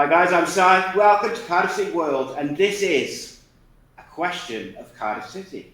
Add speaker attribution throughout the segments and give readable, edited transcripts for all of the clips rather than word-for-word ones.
Speaker 1: Hi guys, I'm Si. Welcome to Cardiff City World, and this is a question of Cardiff City.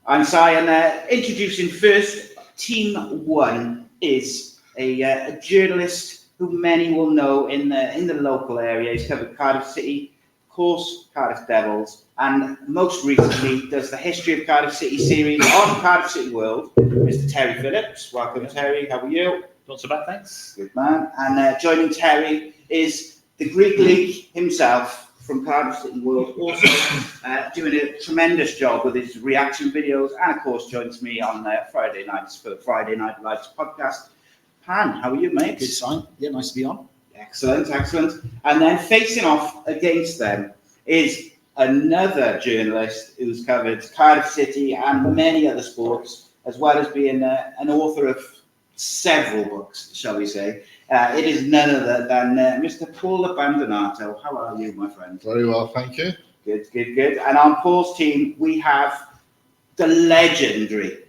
Speaker 1: I'm Si, and introducing first, Team 1 is a journalist who many will know in the local area. He's covered Cardiff City, of course, Cardiff Devils, and most recently does the History of Cardiff City series on Cardiff City World. Mr. Terry Phillips. Welcome, Terry. How are you?
Speaker 2: Not so bad, thanks.
Speaker 1: Good man. And joining Terry is the Greek League himself from Cardiff City World, also doing a tremendous job with his reaction videos, and of course joins me on Friday nights for the Friday Night Lights podcast. Pan, how are you, mate?
Speaker 2: Good sign. Yeah, nice to be on.
Speaker 1: Excellent, excellent. And then facing off against them is another journalist who's covered Cardiff City and many other sports, as well as being an author of several books, shall we say. It is none other than Mr. Paul Abbandonato. How are you, my friend?
Speaker 3: Very well, thank you.
Speaker 1: Good, good, good. And on Paul's team, we have the legendary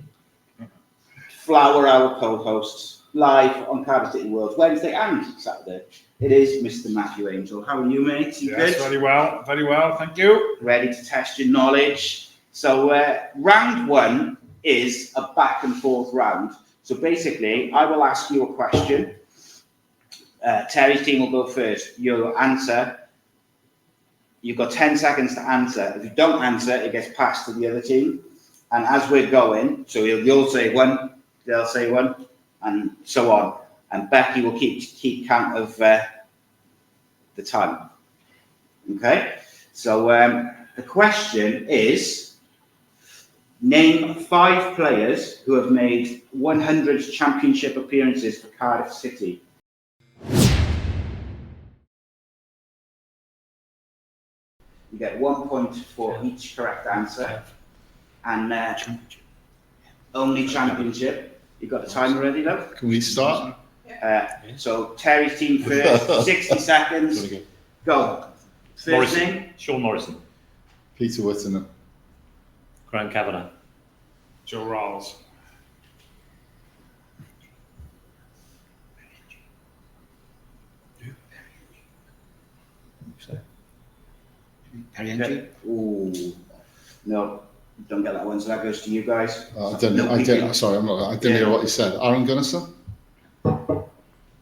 Speaker 1: Flower Hour co-hosts live on Cardiff City World, Wednesday and Saturday. It is Mr. Matthew Angel. How are you, mate? You
Speaker 4: yes,
Speaker 1: good?
Speaker 4: very well, thank you.
Speaker 1: Ready to test your knowledge. So round one is a back and forth round. So basically, I will ask you a question. Terry's team will go first. You'll answer. You've got 10 seconds to answer. If you don't answer, it gets passed to the other team. And as we're going, so you'll say one, they'll say one, and so on. And Becky will keep count of the time. Okay? So the question is, name 5 players who have made 100 championship appearances for Cardiff City. You get 1 point for each correct answer. And only championship. You got the timer ready, though?
Speaker 3: Can we start?
Speaker 1: So Terry's team first, 60 seconds. Go. First
Speaker 2: Morrison.
Speaker 1: name?
Speaker 2: Sean Morrison.
Speaker 3: Peter Whittingham.
Speaker 2: Graham Kavanagh.
Speaker 4: Joe Rawls.
Speaker 2: Perry
Speaker 1: Ooh, no, don't get that one. So that goes to you guys.
Speaker 3: I didn't. Sorry, I'm not. I didn't hear what you said. Aaron Gunnarsson.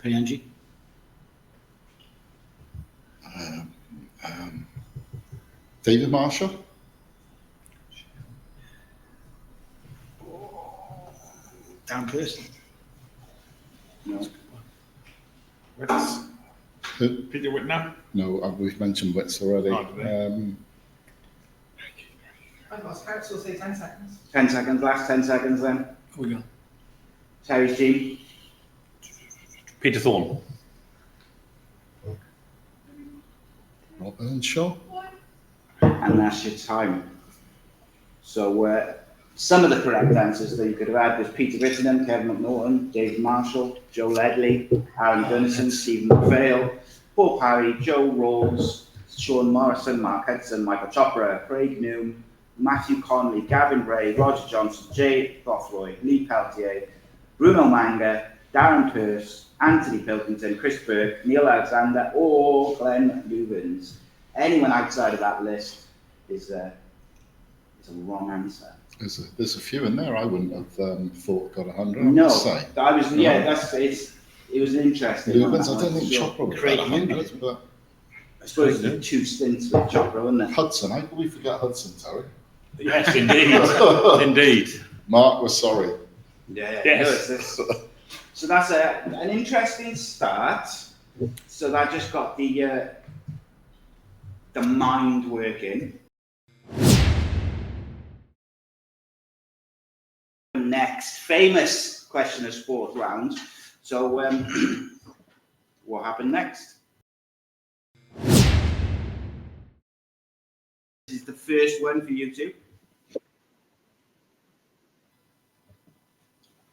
Speaker 2: Perry
Speaker 3: David Marshall.
Speaker 2: Dan Pearson.
Speaker 1: No.
Speaker 4: Wits.
Speaker 3: Who?
Speaker 4: Peter Whitnell.
Speaker 3: No, we've mentioned Wits already.
Speaker 4: Oh, did
Speaker 5: I've lost count, so we'll say 10 seconds.
Speaker 1: 10 seconds, last 10 seconds then.
Speaker 2: Here we go.
Speaker 1: Terry's team.
Speaker 2: Peter Thorne.
Speaker 3: Rob Earnshaw.
Speaker 1: And that's your time. So some of the correct answers that you could have had was Peter Whittingham, Kevin McNaughton, David Marshall, Joe Ledley, Aaron Gunnarsson, Stephen McPhail, Paul Parry, Joe Rawls, Sean Morrison, Mark Hudson, Michael Chopra, Craig Noom, Matthew Conley, Gavin Bray, Roger Johnson, Jay Gothroy, Lee Peltier, Bruno Manga, Darren Pearce, Anthony Pilkington, Chris Burke, Neil Alexander, or Glenn Lubins. Anyone outside of that list is a wrong answer.
Speaker 3: There's a few in there I wouldn't have thought got 100.
Speaker 1: No,
Speaker 3: Say.
Speaker 1: I was. Yeah, that's it's. it was an interesting one.
Speaker 3: Bluebirds, I
Speaker 1: that
Speaker 3: don't
Speaker 1: one,
Speaker 3: think
Speaker 1: for sure.
Speaker 3: Chopra was
Speaker 2: Great
Speaker 3: about 100, but
Speaker 1: I suppose there's 2 stints with Chopra, wasn't there?
Speaker 3: Hudson, how can we forget Hudson, Terry?
Speaker 2: Yes, indeed. Indeed.
Speaker 3: Mark, we're sorry.
Speaker 1: Yeah,
Speaker 2: Yes.
Speaker 1: no, so that's an interesting start. So that just got the mind working. Next, famous question of fourth round. So, what happened next? This is the first one for you two.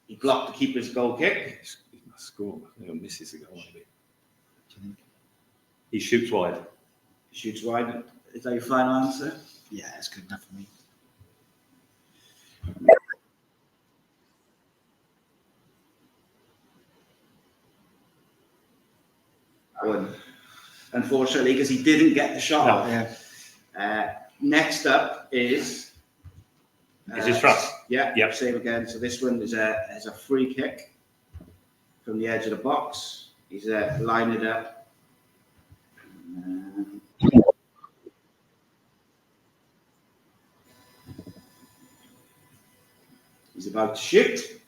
Speaker 1: He blocked the keeper's goal kick.
Speaker 2: He must score. He misses the goal, maybe. He shoots wide.
Speaker 1: Shoots wide. Is that your final answer?
Speaker 5: Yeah, it's good enough for me.
Speaker 1: One. Unfortunately, because he didn't get the shot off.
Speaker 5: Yeah.
Speaker 1: Next up is.
Speaker 2: Is this for us?
Speaker 1: Yeah.
Speaker 2: Yep.
Speaker 1: Same again. So this one is a free kick from the edge of the box. He's lined it up. He's about to shoot.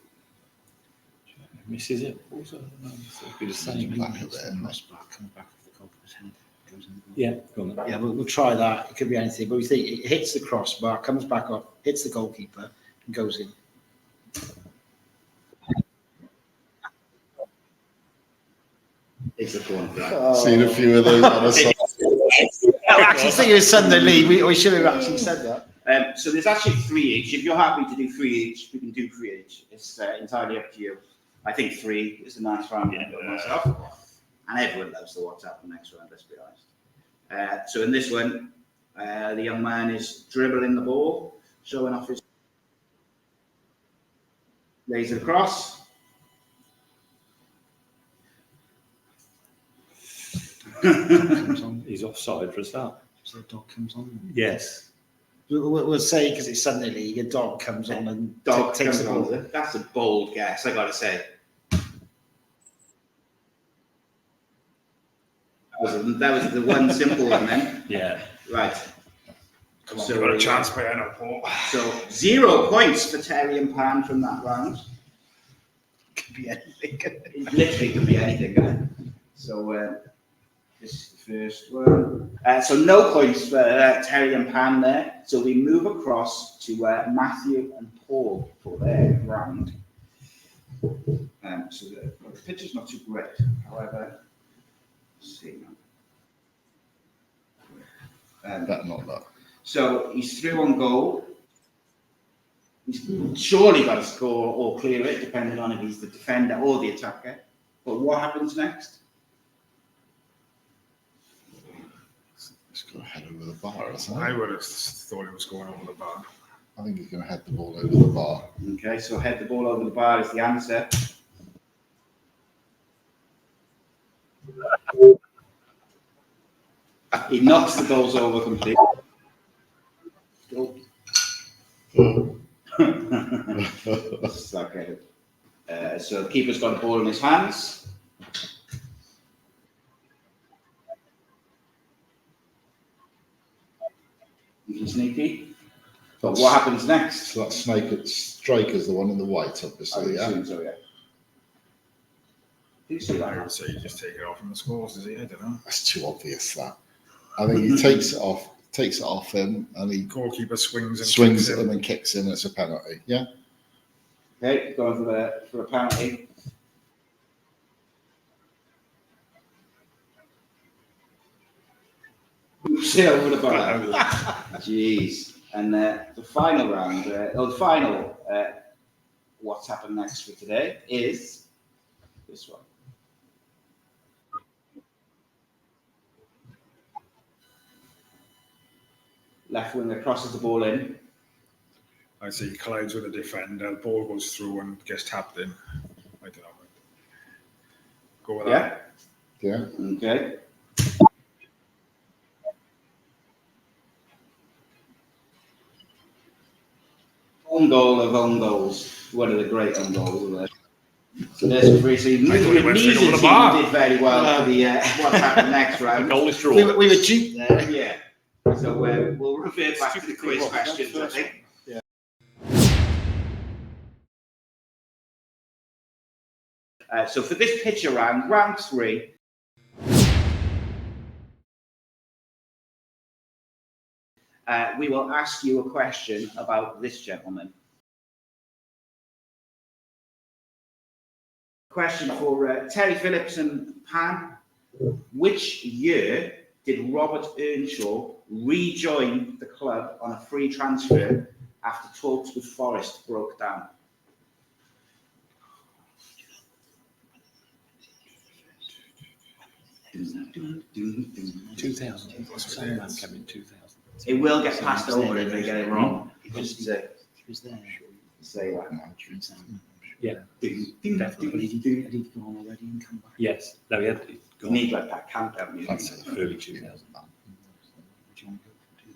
Speaker 2: Misses it. Also, it'd be the same.
Speaker 3: Back of there.
Speaker 5: Coming back off the goalkeeper's head. Goes in the goal.
Speaker 2: Yeah, go on then.
Speaker 5: Yeah, we'll try that. It could be anything, but we think it hits the crossbar, comes back up, hits the goalkeeper, and goes in.
Speaker 1: It's a corner flag.
Speaker 3: Seen a few of those on the side.
Speaker 5: I'm actually thinking of Sunday League. We should have actually said that.
Speaker 1: So there's actually 3 each. If you're happy to do 3 each, we can do 3 each. It's entirely up to you. I think 3 is a nice round for myself. And everyone loves the what's happened next round, let's be honest. So in this one, the young man is dribbling the ball, showing off his... Lays it across.
Speaker 5: Comes on.
Speaker 2: He's offside for a start.
Speaker 5: So the dog comes on.
Speaker 2: Yes.
Speaker 5: We'll say because it's Sunday League, a dog comes on and
Speaker 1: Dog
Speaker 5: takes
Speaker 1: comes
Speaker 5: the
Speaker 1: on.
Speaker 5: ball.
Speaker 1: That's a bold guess, I gotta say. That was the one simple one then.
Speaker 2: Yeah.
Speaker 1: Right.
Speaker 4: Come on,
Speaker 1: So
Speaker 4: you've got a
Speaker 1: we-
Speaker 4: chance by now, Paul.
Speaker 1: So 0 points for Terry and Pan from that round.
Speaker 5: Could be anything.
Speaker 1: It literally could be anything. Isn't it? So this is the first one. So no points for Terry and Pan there. So we move across to Matthew and Paul for their round. So the picture's not too great. However, let's see.
Speaker 3: Better not that.
Speaker 1: So he's through on goal. He's surely got to score or clear it, depending on if he's the defender or the attacker. But what happens next?
Speaker 3: He's got to head over the bar, isn't
Speaker 4: I
Speaker 3: he?
Speaker 4: would have thought he was going over the bar.
Speaker 3: I think he's going to head the ball over the bar.
Speaker 1: Okay, so head the ball over the bar is the answer. He knocks the goals over completely. It's okay. So the keeper's got the ball in his hands. He's sneaky. But what happens next?
Speaker 3: So that Strike is the one in the white,
Speaker 1: I
Speaker 3: obviously, yeah?
Speaker 1: assume so, yeah. Do you see
Speaker 4: I
Speaker 1: that?
Speaker 4: would say you just take it off from the scores, does he? I don't know.
Speaker 3: That's too obvious, that. I think he takes it off him, and he
Speaker 4: Goalkeeper swings and
Speaker 3: swings
Speaker 4: kicks
Speaker 3: it and then kicks in. It's a penalty, yeah?
Speaker 1: Okay, going for a penalty. Oops, yeah, over the bar. Jeez. And the final round, what's happened next for today is this one. Left winger crosses the ball in.
Speaker 4: I say he collides with a defender, the ball goes through and gets tapped in. I don't know. Go with that.
Speaker 1: Yeah?
Speaker 3: Yeah?
Speaker 1: Okay. Own goal of own goals. One of the great own goals, isn't it? So there's a free. So
Speaker 4: I thought it went straight over
Speaker 1: neither
Speaker 4: the
Speaker 1: team
Speaker 4: bar.
Speaker 1: did very well for the what's happened next
Speaker 2: The
Speaker 1: round.
Speaker 2: goal is drawn.
Speaker 5: We were cheap there.
Speaker 1: Yeah. So we'll revert back to the quiz questions, I think. So for this picture round, round 3, we will ask you a question about this gentleman. Question for Terry Phillips and Pan. Which year did Robert Earnshaw rejoin the club on a free transfer after talks with Forest broke down?
Speaker 2: $2,000. Some man came in 2000.
Speaker 1: It will get passed over if they get it wrong. Just
Speaker 5: He was there.
Speaker 1: say that.
Speaker 2: Yeah,
Speaker 5: But
Speaker 2: definitely.
Speaker 5: had he gone already and come back?
Speaker 2: Yes. No, he had
Speaker 1: You
Speaker 2: gone
Speaker 1: need like that countdown music.
Speaker 3: That's it.
Speaker 2: early 2000.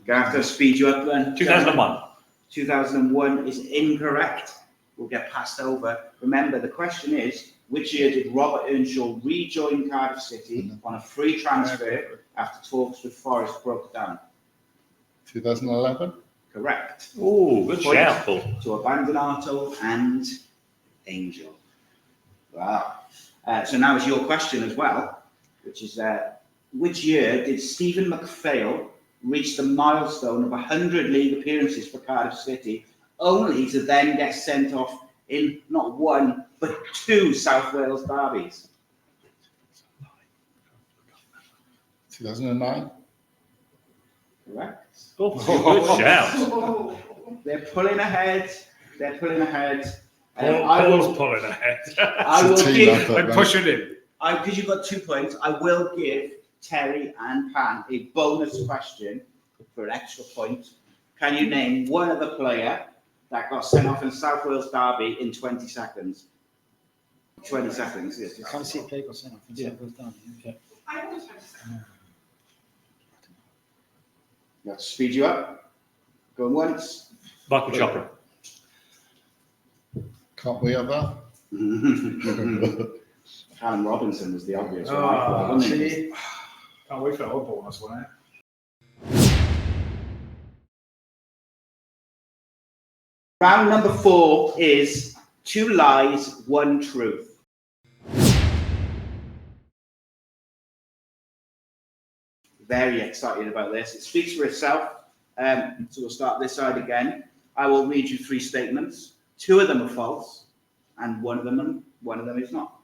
Speaker 1: Gonna have to speed you up then.
Speaker 2: 2001.
Speaker 1: 2001 is incorrect. Will get passed over. Remember, the question is, which year did Robert Earnshaw rejoin Cardiff City on a free transfer after talks with Forest broke down?
Speaker 3: 2011.
Speaker 1: Correct.
Speaker 2: Oh, good
Speaker 1: Point
Speaker 2: shout, Paul.
Speaker 1: To Abandonato and Angel. Wow. So now is your question as well, which is which year did Stephen McPhail reach the milestone of 100 league appearances for Cardiff City, only to then get sent off in not one, but 2 South Wales derbies?
Speaker 3: 2009.
Speaker 1: Correct.
Speaker 2: Oh, good shout.
Speaker 1: They're pulling ahead. They're pulling ahead.
Speaker 4: Paul's pulling ahead.
Speaker 1: I will
Speaker 3: It's a team
Speaker 1: give,
Speaker 3: effort,
Speaker 4: I'm
Speaker 3: mate.
Speaker 4: pushing him.
Speaker 1: because you've got 2 points, I will give Terry and Pan a bonus question for an extra point. Can you name one other player that got sent off in a South Wales derby in 20 seconds? 20 seconds, yes.
Speaker 5: I can't see a play got sent off.
Speaker 2: Yeah.
Speaker 5: It goes down. Yeah.
Speaker 1: Let's speed you up. Going once.
Speaker 2: Michael Chopra.
Speaker 3: Can't we have that?
Speaker 1: Callum Robinson was the obvious one.
Speaker 4: Oh,
Speaker 1: wasn't it?
Speaker 4: see? Can't wait for our bonus one.
Speaker 1: Round number 4 is 2 lies, 1 truth. Very excited about this. It speaks for itself. So we'll start this side again. I will read you 3 statements. 2 of them are false, and one of them is not.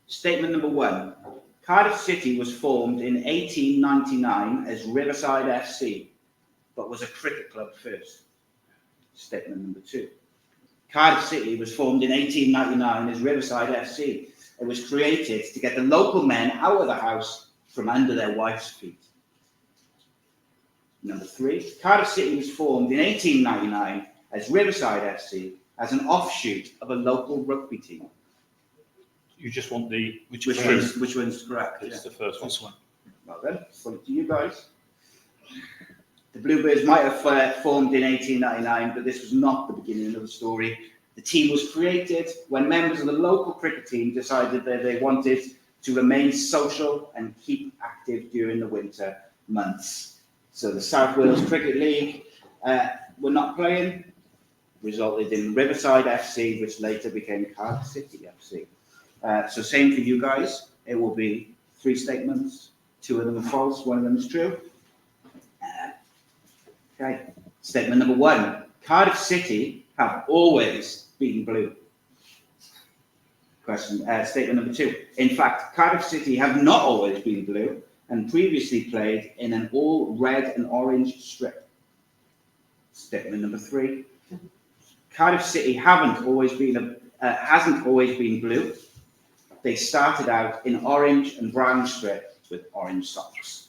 Speaker 1: Statement number 1. Cardiff City was formed in 1899 as Riverside FC, but was a cricket club first. Statement number 2. Cardiff City was formed in 1899 as Riverside FC. It was created to get the local men out of the house from under their wives' feet. Number 3. Cardiff City was formed in 1899 as Riverside FC as an offshoot of a local rugby team.
Speaker 2: You just want the
Speaker 1: Which one's correct?
Speaker 2: It's the first one.
Speaker 5: This one.
Speaker 1: Well then, put it to you guys. The Bluebirds might have formed in 1899, but this was not the beginning of the story. The team was created when members of the local cricket team decided that they wanted to remain social and keep active during the winter months. So the South Wales Cricket League were not playing, resulted in Riverside FC, which later became Cardiff City FC. So same for you guys. It will be 3 statements. 2 of them are false, 1 of them is true. Okay. Statement number 1. Cardiff City have always been blue. Statement number 2. In fact, Cardiff City have not always been blue and previously played in an all red and orange strip. Statement number 3. Cardiff City hasn't always been blue. They started out in orange and brown strip with orange socks.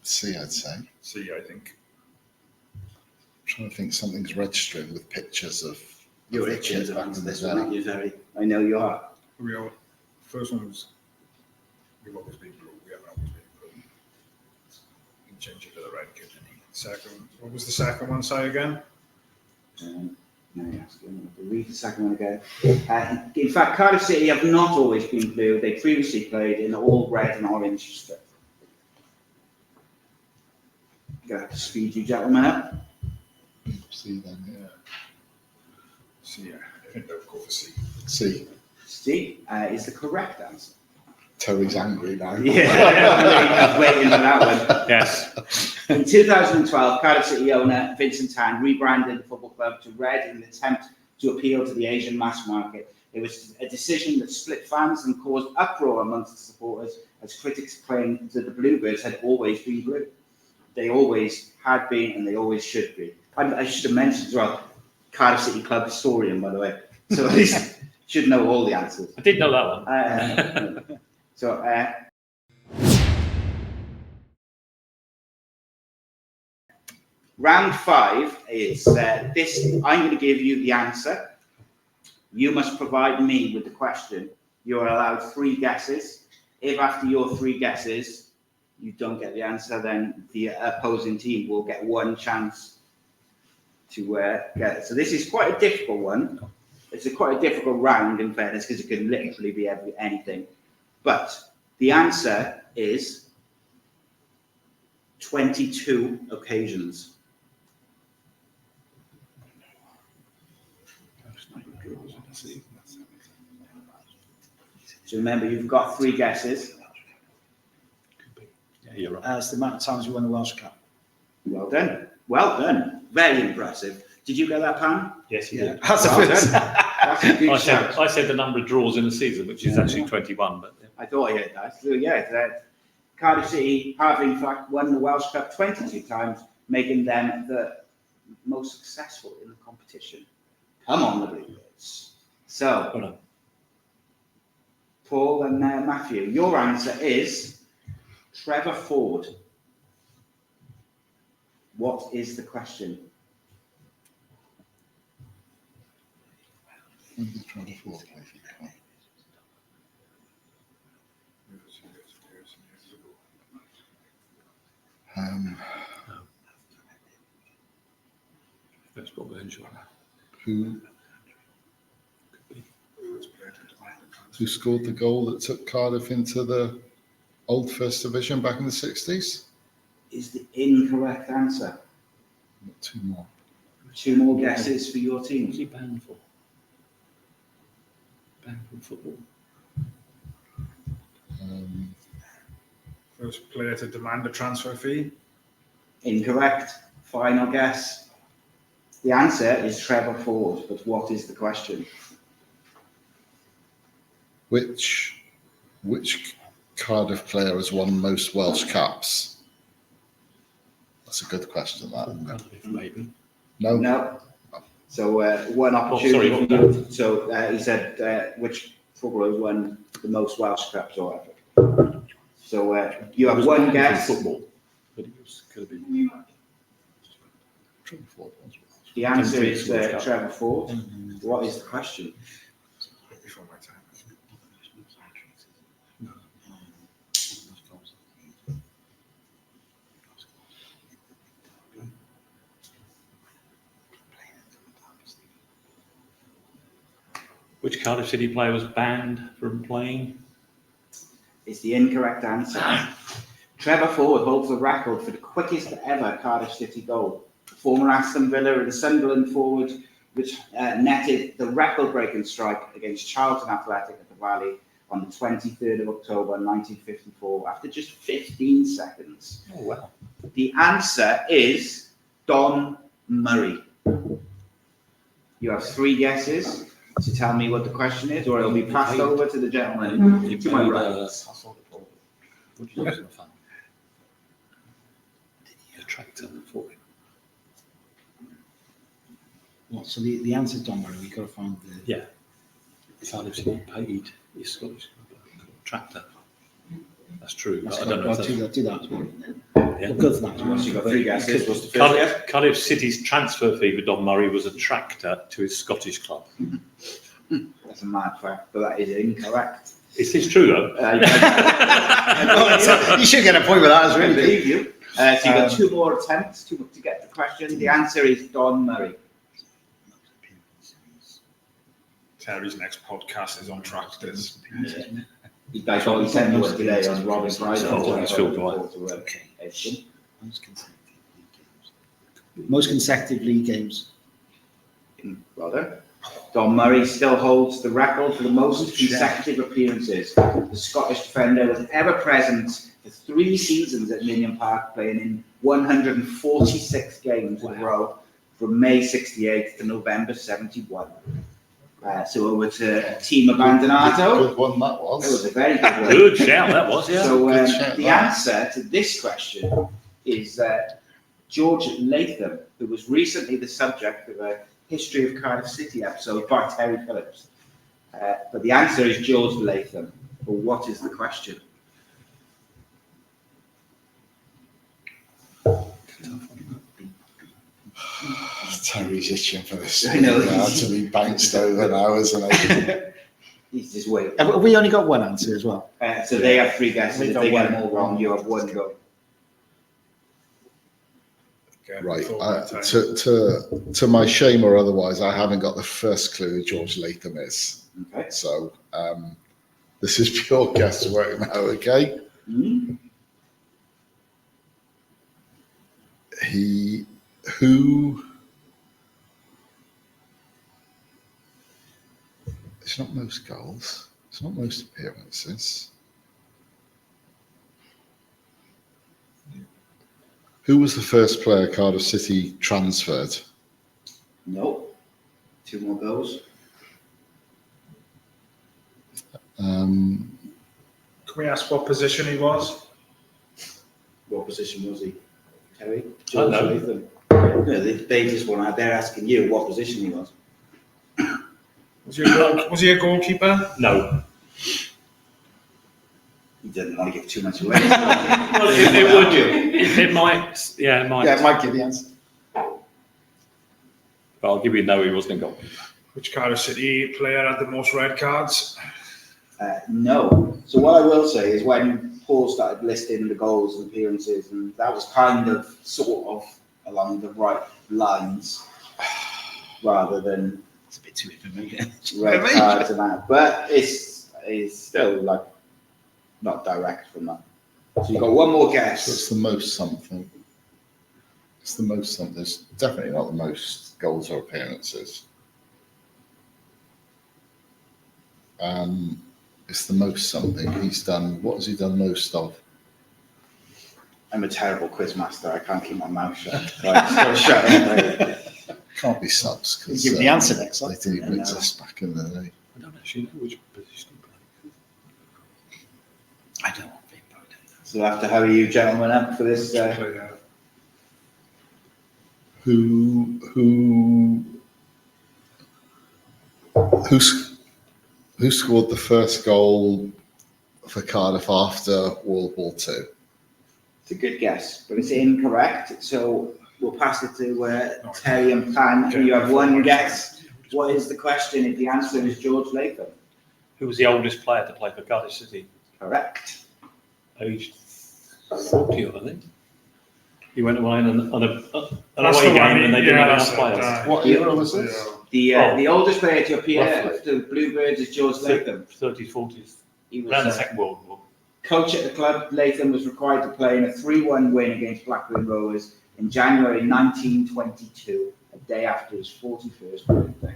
Speaker 3: C, I'd say.
Speaker 4: See, I think.
Speaker 3: I'm trying to think something's registering with pictures of.
Speaker 1: You're
Speaker 3: the
Speaker 1: itching
Speaker 3: kit
Speaker 1: to
Speaker 3: back
Speaker 1: answer
Speaker 3: in the
Speaker 1: this
Speaker 3: day.
Speaker 1: one, aren't you, Terry? I know you are.
Speaker 4: Real. First one was, we've always been blue. We haven't always been blue. You can change it to the red kit. Second, what was the second one say again?
Speaker 1: Read the second one again. In fact, Cardiff City have not always been blue. They previously played in all red and orange strip. Gonna have to speed you gentlemen up.
Speaker 3: C then,
Speaker 4: Yeah. C, yeah. I think they'll go for C.
Speaker 3: C.
Speaker 1: C is the correct answer.
Speaker 3: Terry's angry now.
Speaker 1: Yeah, I'm waiting for that one.
Speaker 2: Yes.
Speaker 1: In 2012, Cardiff City owner Vincent Tan rebranded the football club to red in an attempt to appeal to the Asian mass market. It was a decision that split fans and caused uproar amongst the supporters as critics claimed that the Bluebirds had always been blue. They always had been and they always should be. I should have mentioned as well, Cardiff City Club historian, by the way. So at least should know all the answers.
Speaker 2: I did know that one.
Speaker 1: Round 5 is this. I'm going to give you the answer. You must provide me with the question. You are allowed 3 guesses. If after your 3 guesses you don't get the answer, then the opposing team will get 1 chance to get it. So this is quite a difficult one. It's quite a difficult round, in fairness, because it can literally be anything. But the answer is 22 occasions. So remember, you've got 3 guesses.
Speaker 2: Yeah, you're right.
Speaker 5: It's the amount of times we won the Welsh Cup.
Speaker 1: Well done. Well done. Very impressive. Did you get that, Pam?
Speaker 2: Yes, you
Speaker 5: Yeah,
Speaker 2: did.
Speaker 5: that's
Speaker 1: Well
Speaker 5: a
Speaker 1: done.
Speaker 5: first.
Speaker 1: That's a good shout.
Speaker 2: I said the number of draws in the season, which is actually 21. But
Speaker 1: I thought I heard that. So yeah, Cardiff City have in fact won the Welsh Cup 22 times, making them the most successful in the competition. Come on, the Bluebirds. So,
Speaker 2: well done.
Speaker 1: Paul and Matthew, your answer is Trevor Ford. What is the question?
Speaker 3: When did Trevor Ford play for the club?
Speaker 2: That's probably unusual.
Speaker 3: Who scored the goal that took Cardiff into the old First Division back in the 60s?
Speaker 1: Is the incorrect answer.
Speaker 3: Got 2 more.
Speaker 1: 2 more guesses for your team.
Speaker 2: What's he banned for? Banned from football.
Speaker 4: First player to demand a transfer fee.
Speaker 1: Incorrect. Final guess. The answer is Trevor Ford, but what is the question?
Speaker 3: Which Cardiff player has won most Welsh Cups? That's a good question, that.
Speaker 2: Maybe.
Speaker 3: No?
Speaker 1: No. So one opportunity.
Speaker 2: sorry,
Speaker 1: for
Speaker 2: what
Speaker 1: you. So he said which footballer has won the most Welsh Cups or whatever. So you have 1 guess.
Speaker 2: Football, but it could have been.
Speaker 3: Trevor Ford was Welsh.
Speaker 1: The answer is
Speaker 2: World Cup.
Speaker 1: Trevor Ford. What is the question?
Speaker 4: Before my time.
Speaker 2: Which Cardiff City player was banned from playing?
Speaker 1: Is the incorrect answer. Trevor Ford holds the record for the quickest ever Cardiff City goal. Former Aston Villa and the Sunderland forward, which netted the record-breaking strike against Charlton Athletic at the Valley on the 23rd of October 1954 after just 15 seconds.
Speaker 2: Oh, wow.
Speaker 1: The answer is Don Murray. You have 3 guesses to tell me what the question is, or it'll be passed over to the gentleman to my right.
Speaker 2: What did you use in the fun? A tractor for him.
Speaker 5: What, so the answer is Don Murray. We've got to find the.
Speaker 2: Yeah. Cardiff City paid his Scottish tractor. That's true.
Speaker 5: That's
Speaker 2: I
Speaker 5: good.
Speaker 2: don't know.
Speaker 5: I'll
Speaker 2: If
Speaker 5: do
Speaker 2: that's,
Speaker 5: that as well.
Speaker 2: yeah.
Speaker 5: We'll go for that as well.
Speaker 1: Once you've got 3 guesses, what's the first guess?
Speaker 2: Cardiff City's transfer fee for Don Murray was a tractor to his Scottish club.
Speaker 1: That's a mad fact, but that is incorrect.
Speaker 2: It's true though.
Speaker 5: You should get a point with that. It's
Speaker 1: I
Speaker 5: really good.
Speaker 1: believe you. So you've got two more attempts to get the question. The answer is Don Murray.
Speaker 4: Terry's next podcast is on tractors.
Speaker 1: You guys already sent me one today on Robin Friday.
Speaker 2: Oh, it's filled right.
Speaker 5: Okay. Most consecutive league games.
Speaker 1: Well done. Don Murray still holds the record for the most consecutive appearances the Scottish defender was ever present for 3 seasons at Ninian Park, playing in 146 games in a row from May 68 to November 71. So over to Team Abandonato.
Speaker 3: Good one that
Speaker 1: That was
Speaker 3: was.
Speaker 1: a very good one.
Speaker 2: Good shout, that was, yeah.
Speaker 1: So
Speaker 3: Good shout,
Speaker 1: the
Speaker 3: that.
Speaker 1: answer to this question is George Latham, who was recently the subject of a History of Cardiff City episode by Terry Phillips. But the answer is George Latham. But what is the question?
Speaker 3: Terry's itching for this.
Speaker 1: I know.
Speaker 3: Now to be bounced over now, isn't it?
Speaker 1: He's just waiting.
Speaker 5: Have we only got one answer as well?
Speaker 1: So they have 3 guesses.
Speaker 5: We've
Speaker 1: If
Speaker 5: got
Speaker 1: they get
Speaker 5: one.
Speaker 1: them all wrong, you have 1 go.
Speaker 4: Okay,
Speaker 3: Right.
Speaker 4: before my time.
Speaker 3: To my shame or otherwise, I haven't got the first clue who George Latham is.
Speaker 1: Okay.
Speaker 3: So this is pure guesswork now, okay?
Speaker 1: Mhm.
Speaker 3: It's not most goals. It's not most appearances. Who was the first player Cardiff City transferred?
Speaker 1: No. 2 more goes.
Speaker 3: Um,
Speaker 4: Can we ask what position he was?
Speaker 1: What position was he? Terry?
Speaker 2: I
Speaker 1: George
Speaker 2: know.
Speaker 1: Latham. No, they just want to, they're asking you what position he was.
Speaker 4: Was he a goalkeeper?
Speaker 2: No.
Speaker 1: He didn't want to give too much away.
Speaker 2: Well, it would do. It might, yeah, it might.
Speaker 5: Yeah, it might give the answer.
Speaker 2: But I'll give you no, he wasn't a goal.
Speaker 4: Which Cardiff City player had the most red cards?
Speaker 1: No. So what I will say is when Paul started listing the goals and appearances, and that was kind of sort of along the right lines rather than
Speaker 5: It's a bit too informative.
Speaker 1: red cards and that. But it's still like not direct from that. So you've got 1 more
Speaker 3: so
Speaker 1: guess.
Speaker 3: it's the most something. It's the most something. It's definitely not the most goals or appearances. It's the most something he's done. What has he done most of?
Speaker 1: I'm a terrible quiz master. I can't keep my mouth shut. Right, still shut.
Speaker 3: Can't be subs because
Speaker 5: Give the answer next
Speaker 3: they
Speaker 5: time.
Speaker 3: didn't even
Speaker 1: No.
Speaker 3: exist back in the day.
Speaker 2: I don't actually know which position he played.
Speaker 5: I don't want to be about it.
Speaker 1: So we'll have to hurry you gentlemen up for this.
Speaker 4: Player.
Speaker 3: Who scored the first goal for Cardiff after World War II?
Speaker 1: It's a good guess, but it's incorrect. So we'll pass it to Terry and Pan, and you have 1 guess. What is the question? If the answer is George Latham.
Speaker 2: Who was the oldest player to play for Cardiff City?
Speaker 1: Correct.
Speaker 2: Aged 40, I think. He went away on an
Speaker 4: That's
Speaker 2: away
Speaker 4: the one,
Speaker 2: game and they didn't have enough
Speaker 4: that's it,
Speaker 2: players.
Speaker 3: What era was this?
Speaker 1: The oldest player to appear
Speaker 3: Roughly.
Speaker 1: for the Bluebirds is George Latham.
Speaker 2: 30s, 40s,
Speaker 1: He was
Speaker 2: around the Second World War.
Speaker 1: coach at the club. Latham was required to play in a 3-1 win against Blackburn Rovers in January 1922, a day after his 41st birthday.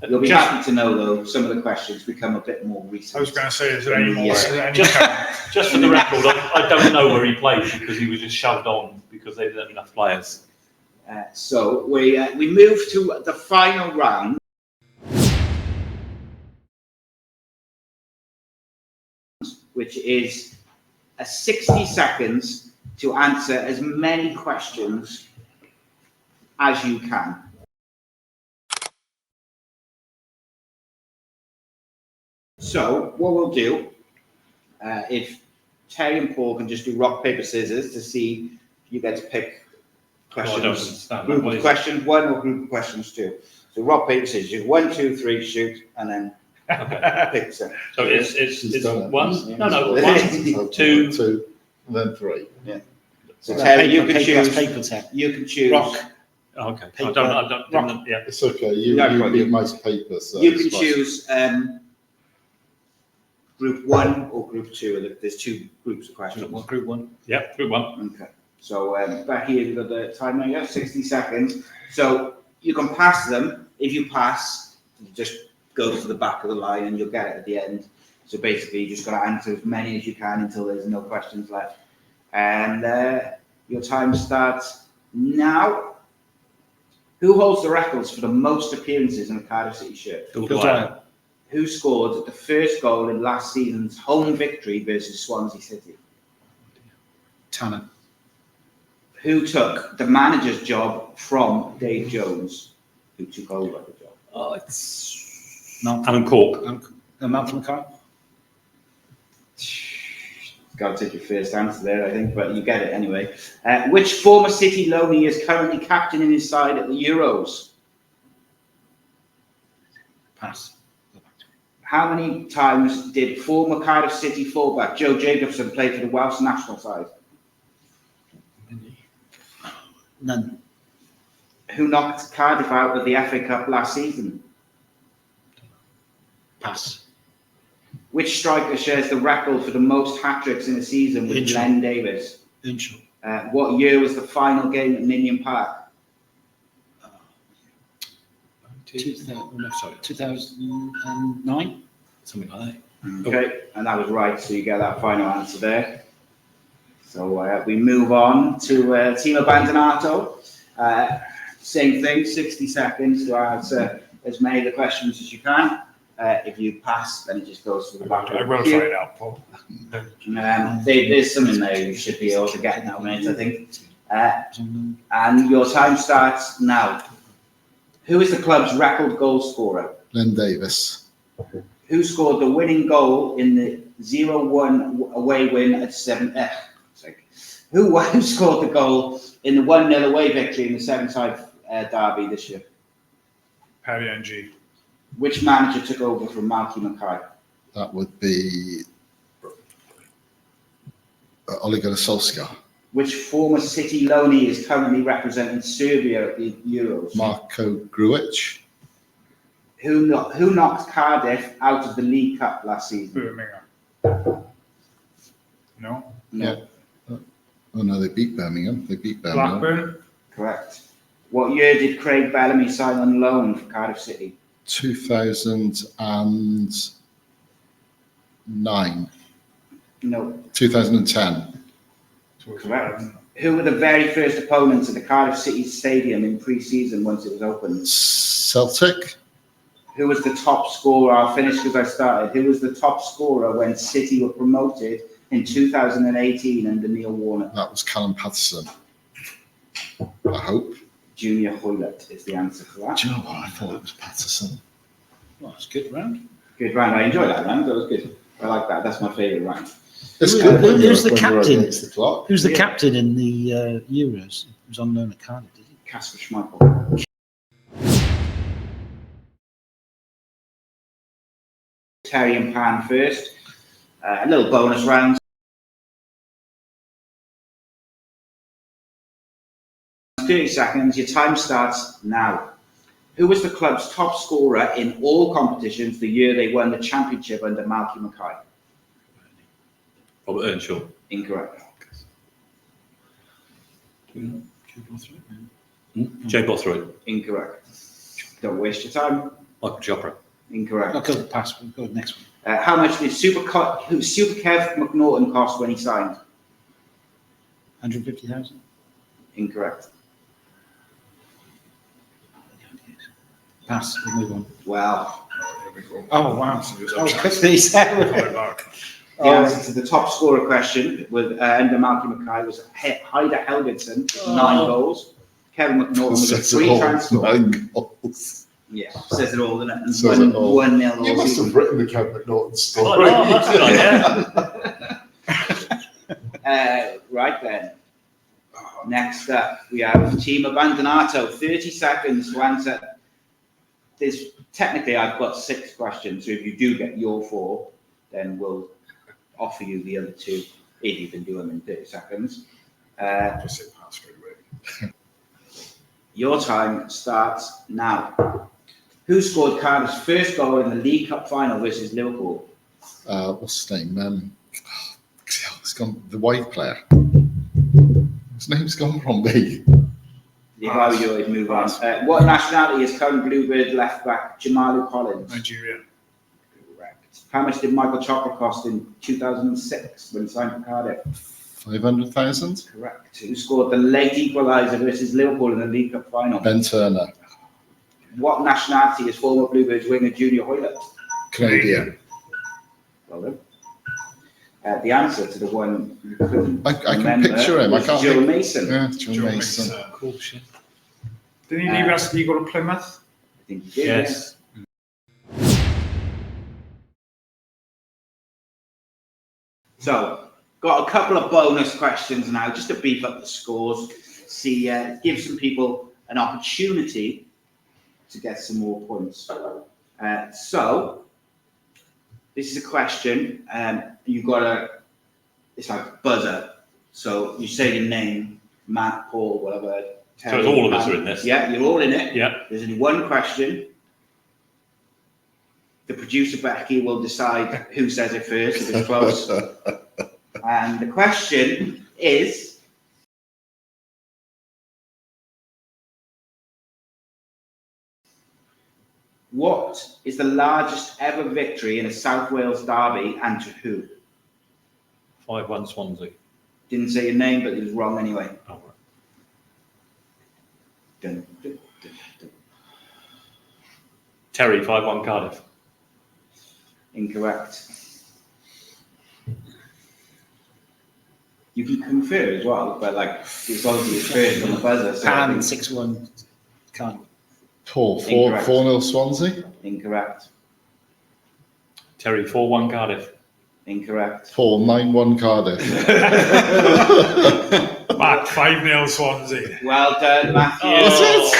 Speaker 1: You'll be happy to know, though, some of the questions become a bit more recent.
Speaker 4: I was going to say, is there any more? Is there any
Speaker 2: Just for the record, I don't know where he played because he was just shoved on because they didn't have enough players.
Speaker 1: So we move to the final round. Which is a 60 seconds to answer as many questions as you can. So what we'll do, if Terry and Paul can just do rock, paper, scissors to see if you get to pick questions.
Speaker 2: I don't understand.
Speaker 1: Group
Speaker 2: What
Speaker 1: of
Speaker 2: is-
Speaker 1: questions 1 or group of questions 2. So rock, paper, scissors. 1, 2, 3, shoot, and then Picture.
Speaker 2: So it's
Speaker 3: He's done it.
Speaker 2: one.
Speaker 3: He's-
Speaker 2: No,
Speaker 3: he's-
Speaker 2: one, two.
Speaker 3: two, and then three.
Speaker 1: So Terry, you can
Speaker 5: Paper,
Speaker 1: choose.
Speaker 5: paper tech.
Speaker 1: You can choose.
Speaker 5: Rock.
Speaker 2: Okay. I
Speaker 5: Paper.
Speaker 2: don't. Yeah.
Speaker 3: It's okay. You
Speaker 1: Yeah,
Speaker 3: beat most papers. So
Speaker 1: You
Speaker 3: it's
Speaker 1: can
Speaker 3: fine.
Speaker 1: choose group 1 or group 2. There's 2 groups of questions.
Speaker 5: What group one?
Speaker 2: Yeah. Group one.
Speaker 1: Okay. So back here, you've got the timer. You have 60 seconds. So you can pass them. If you pass, you just go to the back of the line and you'll get it at the end. So basically, you just got to answer as many as you can until there's no questions left. And your time starts now. Who holds the records for the most appearances in a Cardiff City shirt?
Speaker 2: Phil
Speaker 5: Phil
Speaker 2: Dwyer.
Speaker 5: Dwyer.
Speaker 1: Who scored the first goal in last season's home victory versus Swansea City?
Speaker 5: Tanner.
Speaker 1: Who took the manager's job from Dave Jones, who took over the job?
Speaker 2: Oh, it's
Speaker 5: No.
Speaker 2: Alan Cork.
Speaker 5: Malcolm McCarthy.
Speaker 1: Got to take your first answer there, I think, but you get it anyway. Which former City loanee is currently captaining his side at the Euros?
Speaker 5: Pass.
Speaker 1: How many times did former Cardiff City fullback Joe Jacobson play for the Welsh national side?
Speaker 5: None.
Speaker 1: Who knocked Cardiff out of the FA Cup last season?
Speaker 5: Pass.
Speaker 1: Which striker shares the record for the most hat-tricks in a season with
Speaker 5: Mitchell.
Speaker 1: Glenn Davis?
Speaker 5: Earnshaw.
Speaker 1: What year was the final game at Ninian Park?
Speaker 5: 2009.
Speaker 2: Something like that.
Speaker 1: Okay, and that was right, so you get that final answer there. So we move on to Team Abbandonato. Same thing, 60 seconds to answer as many of the questions as you can. If you pass, then it just goes to the back
Speaker 4: I
Speaker 1: of
Speaker 4: will
Speaker 1: the queue.
Speaker 4: find out, Paul.
Speaker 1: There's some in there you should be able to get now, mate, I think. And your time starts now. Who is the club's record goal scorer?
Speaker 3: Glenn Davis.
Speaker 1: Who scored the winning goal in the 0-1 away win at Who scored the goal in the 1-0 away victory in the Seven-Side derby this year?
Speaker 4: Perry NG.
Speaker 1: Which manager took over from Malky Mackay?
Speaker 3: That would be Ole Gunnar Solskjaer.
Speaker 1: Which former City loanee is currently representing Serbia at the Euros?
Speaker 3: Marko Grujic.
Speaker 1: Who knocked Cardiff out of the League Cup last season?
Speaker 4: Birmingham. No?
Speaker 1: No.
Speaker 3: Oh no, they beat Birmingham.
Speaker 4: Blackburn.
Speaker 1: Correct. What year did Craig Bellamy sign on loan for Cardiff City?
Speaker 3: 2009.
Speaker 1: No.
Speaker 3: 2010.
Speaker 1: Correct. Who were the very first opponents at the Cardiff City Stadium in pre-season once it was opened?
Speaker 3: Celtic.
Speaker 1: Who was the top scorer? I'll finish because I started. Who was the top scorer when City were promoted in 2018 under Neil Warnock?
Speaker 3: That was Callum Patterson. I hope.
Speaker 1: Junior Hoylett is the answer for that.
Speaker 3: Do you know what? I thought it was Patterson.
Speaker 5: Well, that's a good round.
Speaker 1: Good round. I enjoyed that round. That was good. I like that. That's my favourite round.
Speaker 3: It's
Speaker 5: Who-
Speaker 3: good when
Speaker 5: who's
Speaker 3: you're-
Speaker 5: the
Speaker 3: when you're
Speaker 5: captain?
Speaker 3: against the clock.
Speaker 5: Who's the
Speaker 1: Yeah.
Speaker 5: captain in the Euros? He was on loan at Cardiff, did he?
Speaker 1: Casper Schmeichel. Terry and Pan first. A little bonus round. 30 seconds. Your time starts now. Who was the club's top scorer in all competitions the year they won the championship under Malky Mackay?
Speaker 2: Robert Earnshaw.
Speaker 1: Incorrect.
Speaker 2: Jay Bothroyd.
Speaker 1: Incorrect. Don't waste your time.
Speaker 2: Michael Chopra.
Speaker 1: Incorrect.
Speaker 5: I'll go with pass. We'll go with the next one.
Speaker 1: How much did Super Kev McNaughton cost when he signed?
Speaker 5: 150,000.
Speaker 1: Incorrect.
Speaker 5: Pass. We'll move on.
Speaker 1: Well,
Speaker 4: Here we go.
Speaker 5: Oh, wow.
Speaker 4: So there's
Speaker 5: Oh,
Speaker 4: a chance.
Speaker 5: quickly said.
Speaker 4: Coming back.
Speaker 1: the answer to the top scorer question with under Malky Mackay was Haida Helgedson, 9 goals. Kevin McNaughton was a
Speaker 3: Says it
Speaker 1: free
Speaker 3: all.
Speaker 1: transfer.
Speaker 3: 9 goals.
Speaker 1: Yeah, says it all, doesn't it? And
Speaker 3: Says it all.
Speaker 1: 1-0
Speaker 3: You
Speaker 1: all
Speaker 3: must
Speaker 1: season.
Speaker 3: have written the Kevin McNaughton
Speaker 2: Oh,
Speaker 3: story.
Speaker 2: no, that's a good idea.
Speaker 1: Right then. Next up, we have Team Abbandonato. 30 seconds to answer. There's technically I've got 6 questions, so if you do get your 4, then we'll offer you the other 2 if you can do them in 30 seconds.
Speaker 4: Just say pass straight away.
Speaker 1: Your time starts now. Who scored Cardiff's first goal in the League Cup final versus Liverpool?
Speaker 3: What's his name? It's gone. The wide player. His name's gone from me.
Speaker 1: If I were you, I'd move on. What nationality is current Bluebird left back Jamalu Collins?
Speaker 4: Nigeria.
Speaker 1: Correct. How much did Michael Chopper cost in 2006 when he signed for Cardiff?
Speaker 3: 500,000.
Speaker 1: Correct. Who scored the late equaliser versus Liverpool in the League Cup final?
Speaker 3: Ben Turner.
Speaker 1: What nationality is former Bluebirds winger Junior Hoylett?
Speaker 3: Canadian.
Speaker 1: Well done. The answer to the one you couldn't
Speaker 3: I can
Speaker 1: remember
Speaker 3: picture him. I
Speaker 1: was
Speaker 3: can't
Speaker 1: Joe
Speaker 3: think-
Speaker 1: Mason.
Speaker 3: Yeah, Joe Mason.
Speaker 2: Cool shit.
Speaker 4: Didn't he leave us? Did he go to Plymouth?
Speaker 1: I think he did,
Speaker 2: Yes.
Speaker 1: yeah. So, got a couple of bonus questions now, just to beef up the scores. See, give some people an opportunity to get some more points. So, this is a question. You've got it's like a buzzer. So you say your name, Matt, Paul, whatever.
Speaker 2: So it's all of us are in this?
Speaker 1: Yeah, you're all in it.
Speaker 2: Yeah.
Speaker 1: There's only one question. The producer, Becky, will decide who says it first if it's close. And the question is, what is the largest ever victory in a South Wales derby and to who?
Speaker 2: 5-1 Swansea.
Speaker 1: Didn't say your name, but it was wrong anyway.
Speaker 2: Oh, right.
Speaker 1: Dun, dun, dun, dun.
Speaker 2: Terry, 5-1 Cardiff.
Speaker 1: Incorrect. You can confer as well, but like it's obviously your first on the buzzer. So I
Speaker 5: Pan
Speaker 1: think
Speaker 5: 6-1. Can't.
Speaker 3: Paul,
Speaker 1: Incorrect.
Speaker 3: 4-0 Swansea.
Speaker 1: incorrect.
Speaker 2: Terry, 4-1 Cardiff.
Speaker 1: Incorrect.
Speaker 3: Paul, 9-1 Cardiff.
Speaker 4: Matt, 5-0 Swansea.
Speaker 1: Well done, Matthew.
Speaker 2: Oh.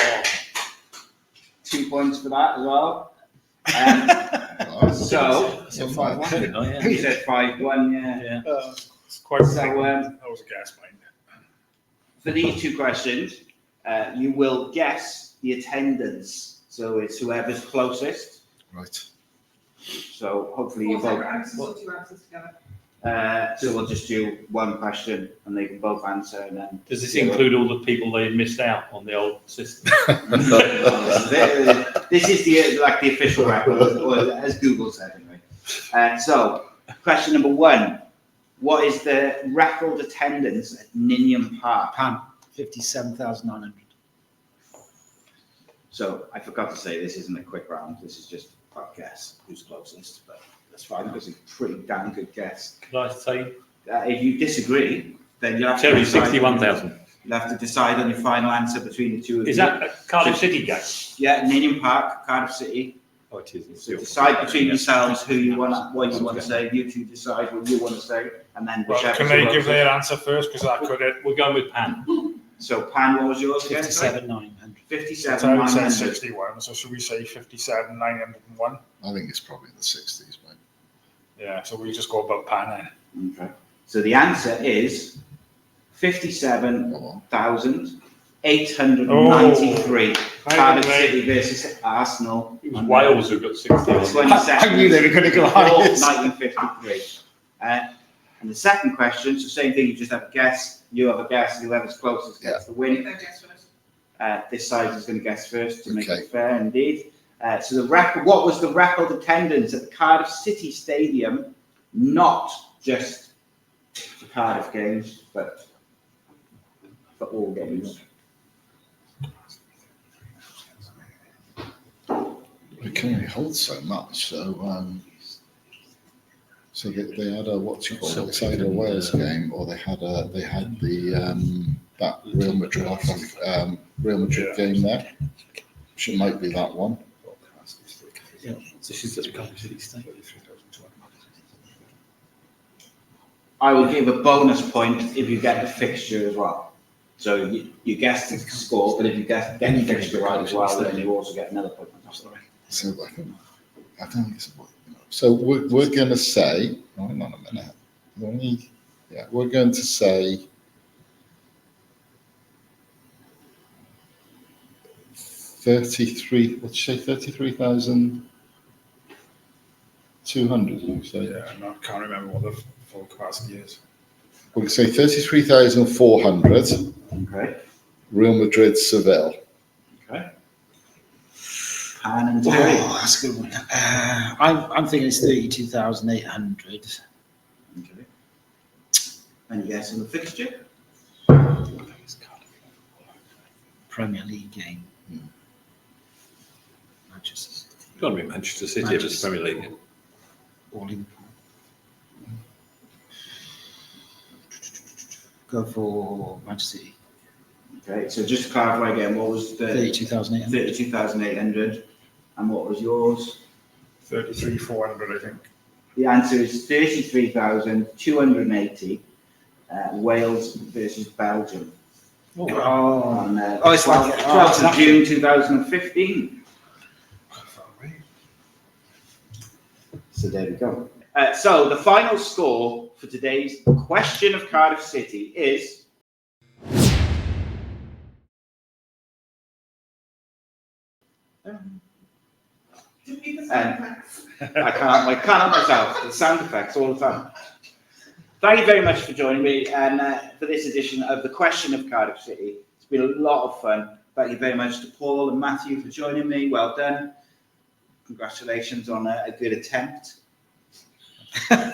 Speaker 1: 2 points for that as well. So
Speaker 5: So 5-1.
Speaker 2: Oh, yeah.
Speaker 1: you said 5-1, yeah.
Speaker 2: Yeah.
Speaker 4: It's quite
Speaker 1: So,
Speaker 4: that was a guess, mine.
Speaker 1: For these 2 questions, you will guess the attendance. So it's whoever's closest.
Speaker 3: Right.
Speaker 1: So hopefully you both. So we'll just do one question and they can both answer, and then.
Speaker 2: Does this include all the people they missed out on the old system?
Speaker 1: This is the official record, or as Google said anyway. So question number 1: what is the record attendance at Ninian Park?
Speaker 5: Pan 57,900.
Speaker 1: So I forgot to say this isn't a quick round. This is just a guess who's closest, but that's fine because it's a pretty damn good guess.
Speaker 2: Could I say
Speaker 1: If you disagree, then you have to
Speaker 2: Terry,
Speaker 1: decide-
Speaker 2: 61,000?
Speaker 1: You'll have to decide on your final answer between the 2 of you.
Speaker 2: Is that a Cardiff City game?
Speaker 1: Yeah, Ninian Park, Cardiff City.
Speaker 2: Oh, it is.
Speaker 1: So decide between yourselves who you want, what you want to say. You 2 decide what you want to say, and then
Speaker 4: Well,
Speaker 1: whichever.
Speaker 4: can they give their answer first? Because that could it.
Speaker 2: We're going with Pan.
Speaker 1: So Pan, what was yours again?
Speaker 5: 57,900.
Speaker 1: 57,
Speaker 4: Terry said
Speaker 1: 900.
Speaker 4: 61, so should we say 57,901?
Speaker 3: I think it's probably the 60s, mate.
Speaker 4: Yeah, so we just go about Pan then.
Speaker 1: Okay. So the answer is 57,893. Cardiff City versus Arsenal.
Speaker 2: It was Wales who got 60.
Speaker 5: I knew they were going to go highest.
Speaker 1: 1953. And the second question, so same thing, you just have a guess. You have a guess, whoever's closest gets the win. This side is going to guess first to make
Speaker 3: Okay.
Speaker 1: it fair indeed. So the record, what was the record attendance at the Cardiff City Stadium, not just for Cardiff games, but for all games?
Speaker 3: It can only hold so much, so they had a what you call it? It's either a Wales game or they had the that Real Madrid game there. Which it might be that one.
Speaker 2: Yeah, this is at the Cardiff City Stadium.
Speaker 1: I will give a bonus point if you get the fixture as well. So you guess the score, but if you get the fixture right as well, then you also get another point.
Speaker 3: So I don't think it's. So we're going to say. Oh, hang on a minute. We're going to say 33. Let's say 33,200. You say?
Speaker 4: Yeah, I can't remember what the full capacity is.
Speaker 3: We can say 33,400.
Speaker 1: Okay.
Speaker 3: Real Madrid, Seville.
Speaker 1: Okay. Pan and Terry.
Speaker 5: Oh, that's a good one. I'm thinking it's 32,800.
Speaker 1: Okay. And you guess on the fixture?
Speaker 5: Premier League game. Manchester City.
Speaker 2: It's got to be Manchester City if it's Premier League.
Speaker 5: Or Liverpool. Go for Manchester City.
Speaker 1: Okay, so just to clarify again, what was the
Speaker 5: 32,800.
Speaker 1: 32,800, and what was yours?
Speaker 4: 33,400, I think.
Speaker 1: The answer is 33,280. Wales versus Belgium on
Speaker 5: it's
Speaker 1: 12th of June 2015. So there we go. So the final score for today's question of Cardiff City is I can't help myself. The sound effects all the time. Thank you very much for joining me and for this edition of the question of Cardiff City. It's been a lot of fun. Thank you very much to Paul and Matthew for joining me. Well done. Congratulations on a good attempt.
Speaker 6: And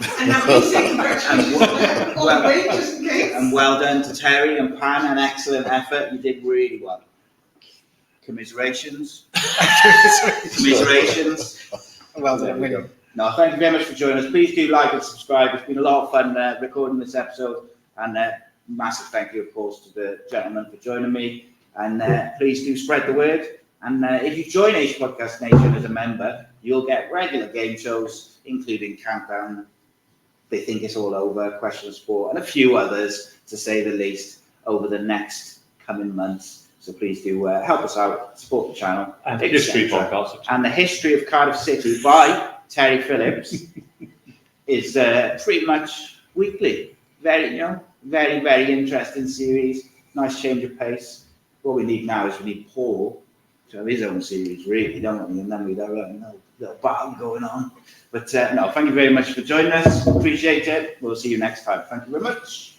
Speaker 1: well done to Terry and Pan, an excellent effort. You did really well. Commiserations. Commiserations.
Speaker 5: Well
Speaker 1: There
Speaker 5: done.
Speaker 1: we go. No, thank you very much for joining us. Please do like and subscribe. It's been a lot of fun recording this episode. And massive thank you, of course, to the gentleman for joining me. And please do spread the word. And if you join Ace Podcast Nation as a member, you'll get regular game shows, including Countdown, They Think It's All Over, Question of Sport, and a few others, to say the least, over the next coming months. So please do help us out, support the channel.
Speaker 2: And history podcast.
Speaker 1: And the history of Cardiff City by Terry Phillips is pretty much weekly. Very interesting series. Nice change of pace. What we need now is we need Paul to have his own series, really, don't we? And then we'd have a little battle going on. But no, thank you very much for joining us. Appreciate it. We'll see you next time. Thank you very much.